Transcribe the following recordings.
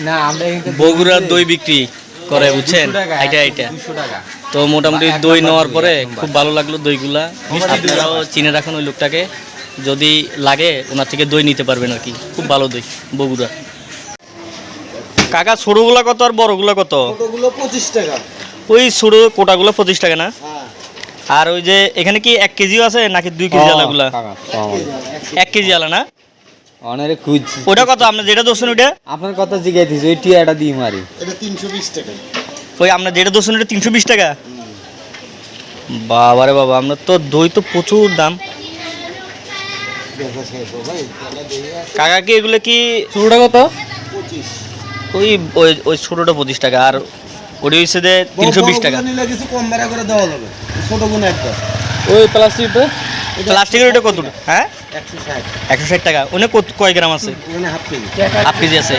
না আমরা বগুড়ার দই বিক্রি করে, বুঝছেন? এটা তো মোটামুটি দই নেওয়ার পরে খুব ভালো লাগলো দইগুলা। আপনারাও চিনে রাখুন ওই লোকটাকে, যদি লাগে ওনার থেকে দই নিতে পারবেন আর কি। খুব ভালো দই বগুড়া। কাকা ছোটোগুলা কত আর বড়গুলা কত? ছোটগুলো 25 টাকা। ওই ছোটো কোটাগুলো 25 টাকা না? আর ওই যে এখানে কি 1 কেজিও আছে নাকি 2 কেজি আলাগুলা? 1 কেজি আলা না? অনেরে খুঁজ। ওটা কত আপনি যেটা দোষেন? ওইটা আপনার কথা জিজ্ঞাসা, ওই টিয়াটা দিয়ে মারি। এটা 320 টাকা। ওই আপনার যেটা দোষেন ওটা 320 টাকা? বাবারে বাবা, আপনার তো দই তো প্রচুর দাম। কাকা কি এগুলো কি ছোটোটা কত? 25। ওই ওই ওই ছোটোটা 25 টাকা, আর ওটি হচ্ছে যে 320 টাকা। কিছু কম ভাড়া করে দেওয়া যাবে, ছোট গুণ একটা। ওই প্লাস্টিকটা, প্লাস্টিকের ওটা কত? হ্যাঁ 160 টাকা। ওনে কয় গ্রাম আছে? হাফ কেজি আছে।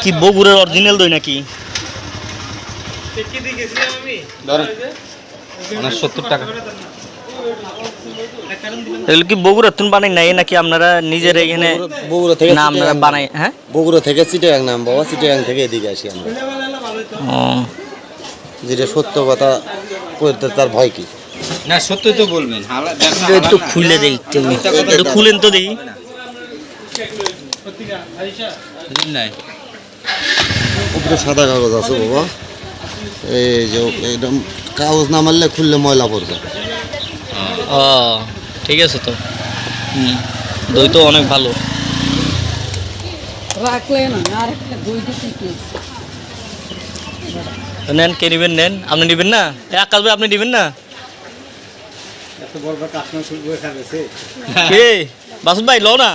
কি বগুড়ার অরিজিনাল দই নাকি? 70 টাকা। এগুলো কি বগুড়া তুন বানাই নাই নাকি আপনারা নিজের এখানে? বগুড়া থেকে না আপনারা বানাই? হ্যাঁ, বগুড়া থেকে চিটাগাং নাম বাবা, চিটাগাং থেকে এদিকে আসি আমরা। যেটা সত্য কথা করতে তার ভয় কি? না সত্য তো বলবেন। একটু খুলে দেই, একটু খুলেন তো দেখি। উপরে সাদা কাগজ আছে বাবা, এই যে একদম কাগজ না মারলে খুললে ময়লা পড়বে। ও ঠিক আছে তো। দই তো অনেক ভালো। নেন, কে নেবেন নেন। আপনি নেবেন না? আকাশ ভাই আপনি নেবেন না? কে বাসুদ ভাই লো না।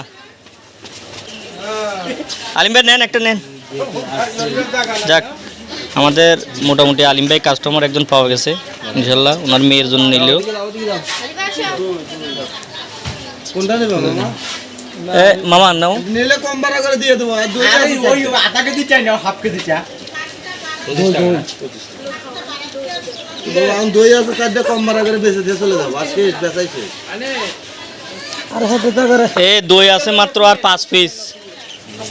আলিম ভাই নেন, একটা নেন। যাক, আমাদের মোটামুটি আলিম ভাই কাস্টমার একজন পাওয়া গেছে ইনশাল্লাহ। ওনার মেয়ের জন্য নিলেও মামা নাও নিলে কম ভাড়া করে দিয়ে দেবো। আধা কেজি চাই না, হাফ কেজি চা। দই আছে 4টা, কম ভাড়া করে বেঁচে দিয়ে চলে যাবো। আর শেষ বেচাই শেষ। এ দই আছে মাত্র আর 5 পিস,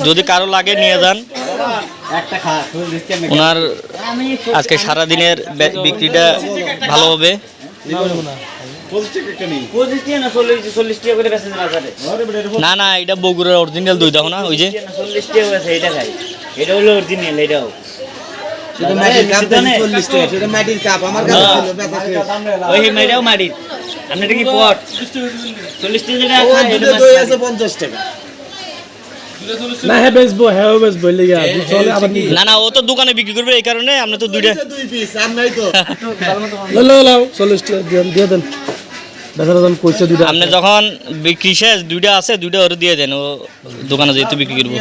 যদি কারো লাগে নিয়ে যান। ওনার আজকে সারাদিনের বিক্রিটা ভালো হবে। না না, এটা বগুড়ার অরিজিনাল দই দেখো না, ওই যে না না, ও তো দোকানে বিক্রি করবে, এই কারণে আমরা তো দুইটা। আপনি যখন বিক্রি শেষ, দুইটা আছে, দুইটা ওর দিয়ে দেন, ও দোকানে যেহেতু বিক্রি করবো।